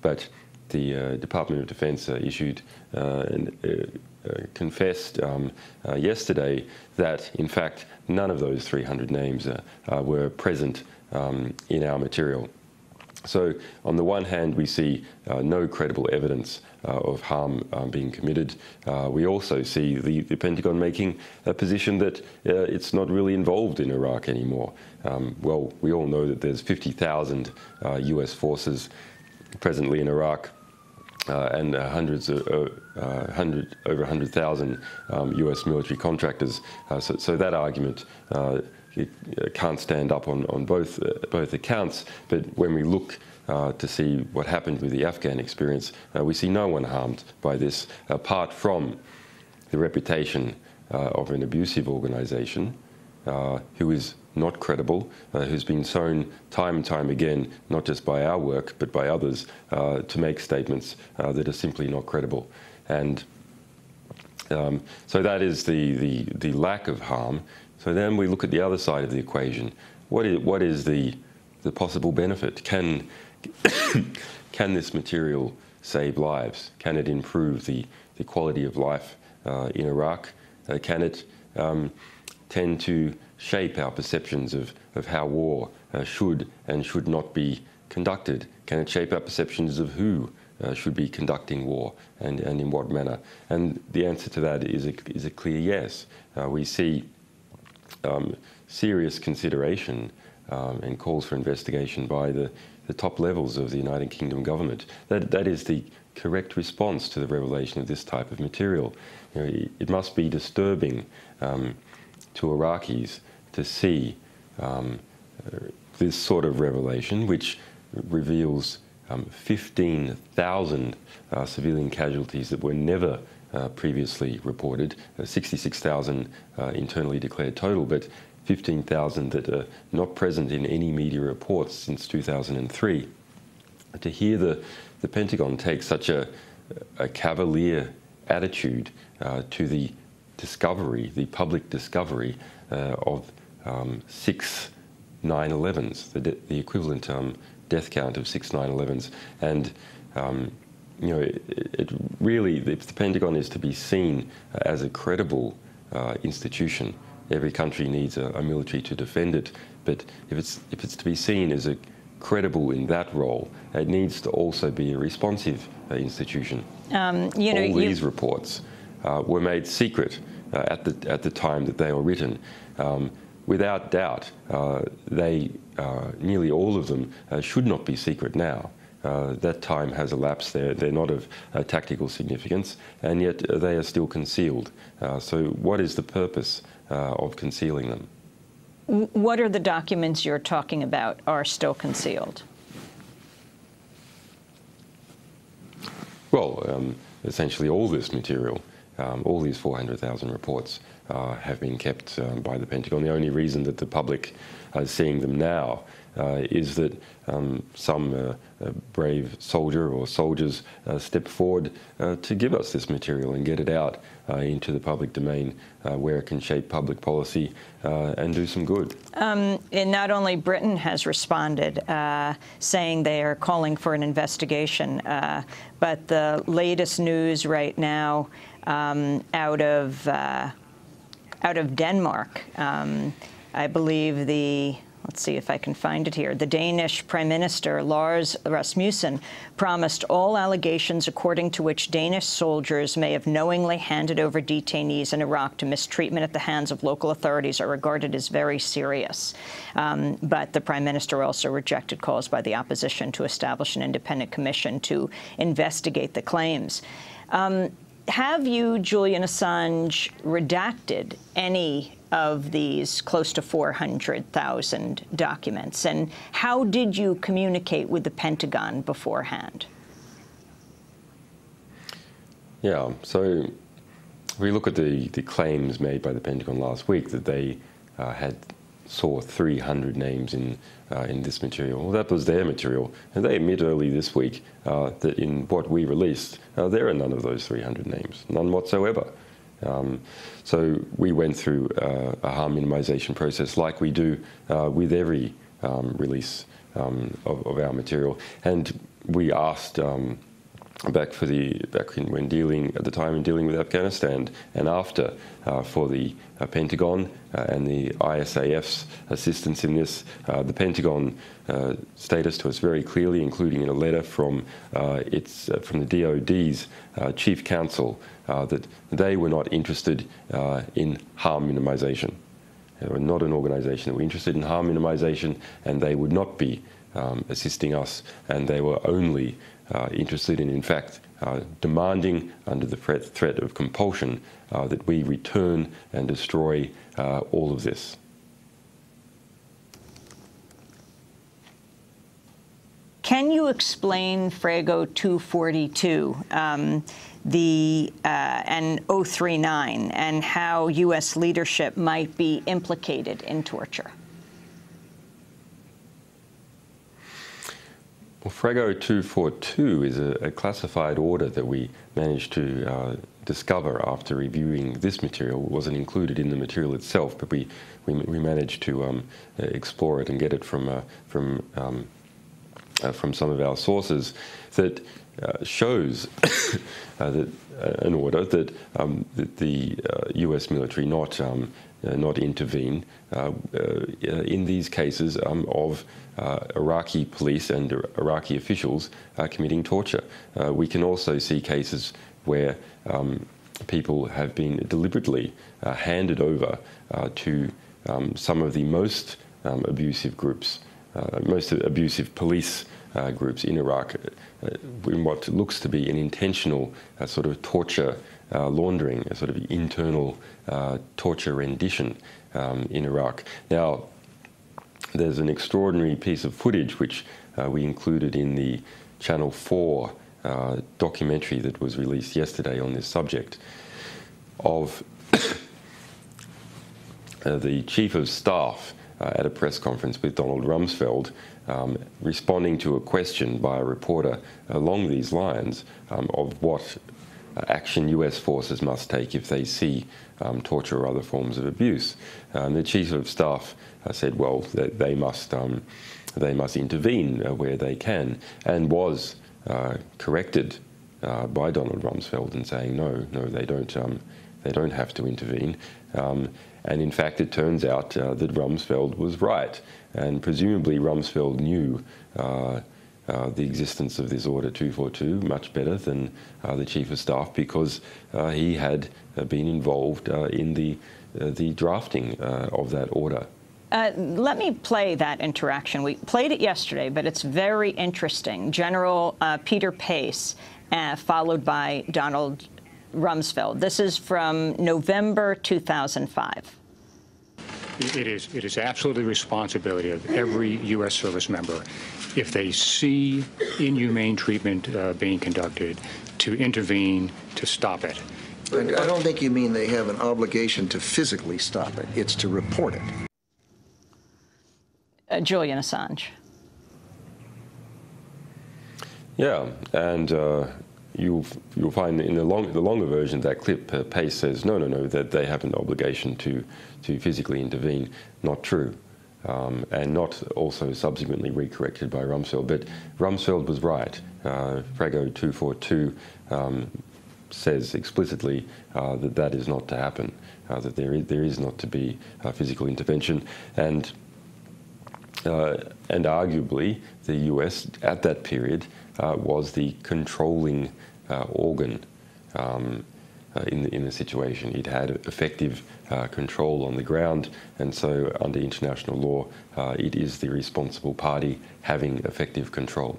but the Department of Defense issued and confessed yesterday that, in fact, none of those 300 names were present in our material. So, on the one hand, we see no credible evidence of harm being committed. We also see the Pentagon making a position that it's not really involved in Iraq anymore. Well, we all know that there's 50,000 US forces presently in Iraq, and over 100,000 US military contractors. So that argument it can't stand up on both accounts. But when we look to see what happened with the Afghan experience, we see no one harmed by this, apart from the reputation of an abusive organisation who is not credible, who's been shown time and time again, not just by our work but by others, to make statements that are simply not credible. And so that is the lack of harm. So then we look at the other side of the equation. What is the possible benefit? Can this material save lives? Can it improve the quality of life in Iraq? Can it tend to shape our perceptions of how war should and should not be conducted? Can it shape our perceptions of who should be conducting war and in what manner? And the answer to that is a clear yes. We see serious consideration and calls for investigation by the top levels of the United Kingdom government. That is the correct response to the revelation of this type of material. You know, it must be disturbing to Iraqis to see this sort of revelation, which reveals 15,000 civilian casualties that were never previously reported, 66,000 internally declared total, but 15,000 that are not present in any media reports since 2003. To hear the Pentagon take such a cavalier attitude to the discovery, the public discovery of 6 9/11s, the equivalent death count of 6 9/11s, and you know, it really, if the Pentagon is to be seen as a credible institution, every country needs a military to defend it. But if it's to be seen as a credible in that role, it needs to also be a responsive institution. All these reports were made secret at the time that they were written. Without doubt, nearly all of them should not be secret now. That time has elapsed. They're not of tactical significance, and yet they are still concealed. So what is the purpose of concealing them? What are the documents you're talking about are still concealed? Well, essentially all this material, all these 400,000 reports have been kept by the Pentagon. The only reason that the public is seeing them now is that some brave soldier or soldiers step forward to give us this material and get it out into the public domain where it can shape public policy and do some good. And not only Britain has responded, saying they are calling for an investigation, but the latest news right now out of Denmark, I believe let's see if I can find it here. The Danish Prime Minister, Lars Rasmussen, promised all allegations according to which Danish soldiers may have knowingly handed over detainees in Iraq to mistreatment at the hands of local authorities are regarded as very serious. But the Prime Minister also rejected calls by the opposition to establish an independent commission to investigate the claims. Have you, Julian Assange, redacted any of these close to 400,000 documents? And how did you communicate with the Pentagon beforehand? Yeah, so we look at the claims made by the Pentagon last week that they saw 300 names in this material. Well, that was their material, and they admit early this week that in what we released, there are none of those 300 names, none whatsoever. So we went through a harm minimization process like we do with every release of our material. And we asked when dealing with Afghanistan and after for the Pentagon and the ISAF's assistance in this. The Pentagon stated to us very clearly, including in a letter from the DoD's chief counsel, that they were not interested in harm minimization. They were not an organization that were interested in harm minimization, and they would not be assisting us, and they were only interested in fact, demanding under the threat of compulsion that we return and destroy all of this. Can you explain Frago 242 and 039 and how U.S. leadership might be implicated in torture? Well, Frago 242 is a classified order that we managed to discover after reviewing this material. It wasn't included in the material itself, but we managed to explore it and get it from some of our sources that shows that an order that the U.S. military not intervene in these cases of Iraqi police and Iraqi officials committing torture. We can also see cases where people have been deliberately handed over to some of the most abusive groups, most abusive police groups in Iraq, in what looks to be an intentional sort of torture laundering, a sort of internal torture rendition in Iraq. Now, there's an extraordinary piece of footage which we included in the Channel 4 documentary that was released yesterday on this subject of the Chief of Staff at a press conference with Donald Rumsfeld responding to a question by a reporter along these lines of what action US forces must take if they see torture or other forms of abuse. The Chief of Staff said, well, they must intervene where they can, and was corrected by Donald Rumsfeld in saying, no, they don't have to intervene. And in fact, it turns out that Rumsfeld was right, and presumably Rumsfeld knew the existence of this Order 242 much better than the Chief of Staff, because he had been involved in the drafting of that order. Let me play that interaction. We played it yesterday, but it's very interesting. General Peter Pace, followed by Donald Rumsfeld. This is from November 2005. It is absolutely the responsibility of every U.S. service member, if they see inhumane treatment being conducted, to intervene to stop it. But I don't think you mean they have an obligation to physically stop it. It's to report it. Julian Assange. Yeah, and you'll find in the longer version of that clip, Pace says, no, that they have an obligation to physically intervene. Not true. And not also subsequently recorrected by Rumsfeld. But Rumsfeld was right. Frago 242 says explicitly that is not to happen, that there is not to be physical intervention. And arguably, the US at that period was the controlling organ in the situation. It had effective control on the ground, and so under international law, it is the responsible party having effective control.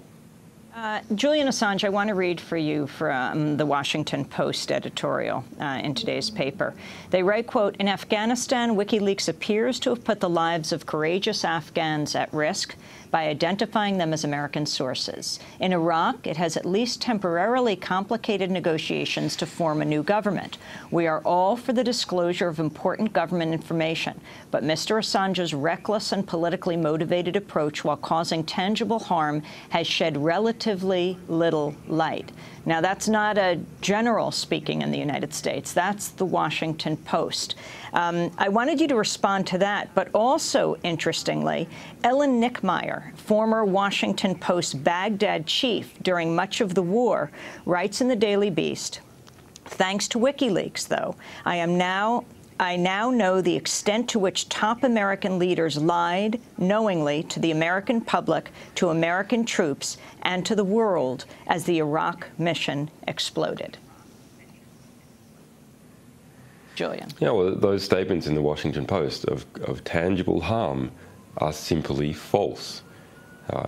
Julian Assange, I want to read for you from the Washington Post editorial in today's paper. They write, quote, "In Afghanistan, WikiLeaks appears to have put the lives of courageous Afghans at risk by identifying them as American sources. In Iraq, it has at least temporarily complicated negotiations to form a new government. We are all for the disclosure of important government information, but Mr. Assange's reckless and politically motivated approach, while causing tangible harm, has shed relative relatively little light. Now, that's not a general speaking in the United States. That's the Washington Post. I wanted you to respond to that, but also, interestingly, Ellen Nickmeyer, former Washington Post Baghdad chief during much of the war, writes in the Daily Beast, "Thanks to WikiLeaks, though, I now know the extent to which top American leaders lied knowingly to the American public, to American troops, and to the world as the Iraq mission exploded." Julian. Yeah, well, those statements in the Washington Post of tangible harm are simply false.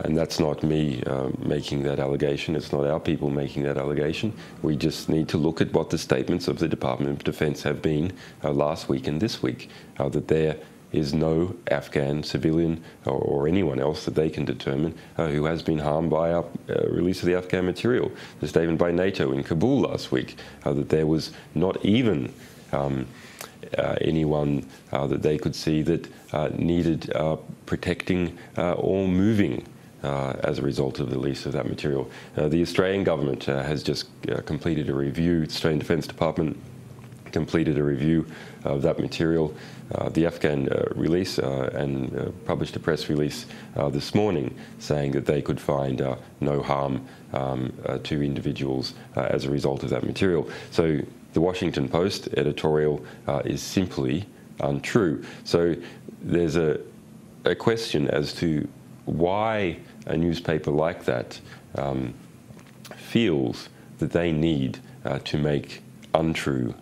And that's not me making that allegation. It's not our people making that allegation. We just need to look at what the statements of the Department of Defense have been last week and this week, that there is no Afghan civilian or anyone else that they can determine who has been harmed by our release of the Afghan material. The statement by NATO in Kabul last week, that there was not even anyone that they could see that needed protecting or moving as a result of the release of that material. The Australian government has just completed a review. The Australian Defence Department completed a review of that material. The Afghan release and published a press release this morning saying that they could find no harm to individuals as a result of that material. So the Washington Post editorial is simply untrue. So there's a question as to why a newspaper like that feels that they need to make untrue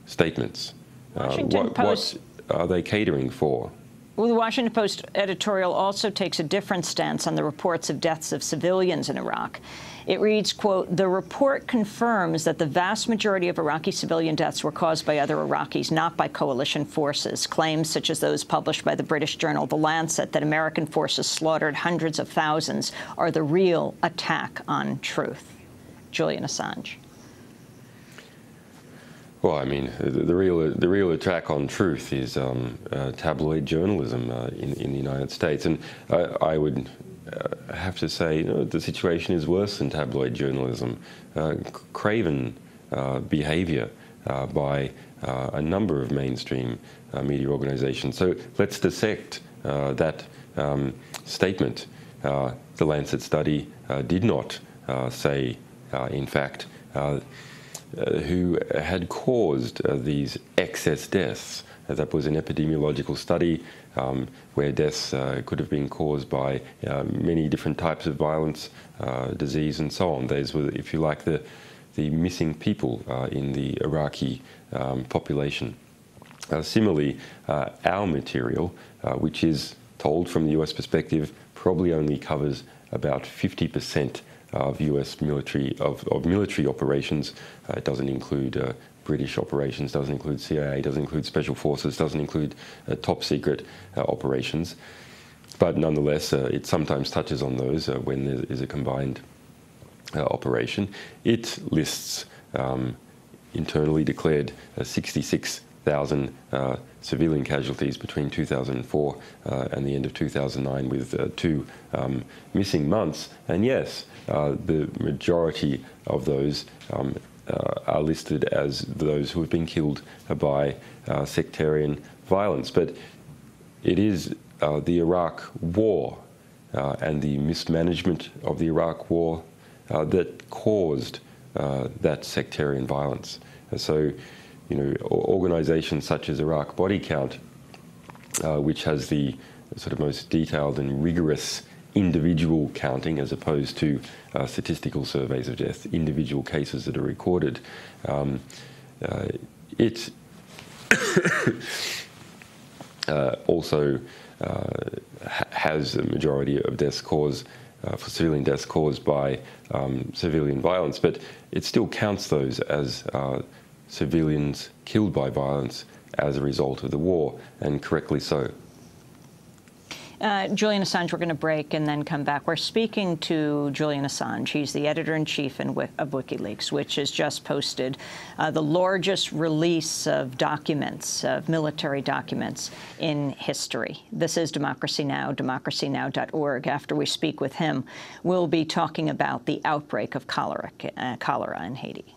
statements. What are they catering for? Well, the Washington Post editorial also takes a different stance on the reports of deaths of civilians in Iraq. It reads, quote, "The report confirms that the vast majority of Iraqi civilian deaths were caused by other Iraqis, not by coalition forces. Claims such as those published by the British journal The Lancet that American forces slaughtered hundreds of thousands are the real attack on truth." Julian Assange. Well, I mean, the real attack on truth is tabloid journalism in the United States, and I would have to say, the situation is worse than tabloid journalism. Craven behaviour by a number of mainstream media organisations. So let's dissect that statement. The Lancet study did not say, in fact, who had caused these excess deaths. That was an epidemiological study where deaths could have been caused by many different types of violence, disease, and so on. Those were, if you like, the missing people in the Iraqi population. Similarly, our material, which is told from the US perspective, probably only covers about 50% of US military operations. It doesn't include British operations, doesn't include CIA, doesn't include special forces, doesn't include top secret operations. But nonetheless, it sometimes touches on those when there is a combined operation. It lists internally declared 66,000 civilian casualties between 2004 and the end of 2009, with 2 missing months. And yes, the majority of those are listed as those who have been killed by sectarian violence. But it is the Iraq War and the mismanagement of the Iraq War that caused that sectarian violence. So, organizations such as Iraq Body Count, which has the sort of most detailed and rigorous individual counting as opposed to statistical surveys of death, individual cases that are recorded, it also has a majority of deaths caused for civilian deaths caused by civilian violence, but it still counts those as civilians killed by violence as a result of the war, and correctly so. Julian Assange, we're going to break and then come back. We're speaking to Julian Assange. He's the editor-in-chief of WikiLeaks, which has just posted the largest release of documents, of military documents in history. This is Democracy Now!, democracynow.org. After we speak with him, we'll be talking about the outbreak of cholera in Haiti.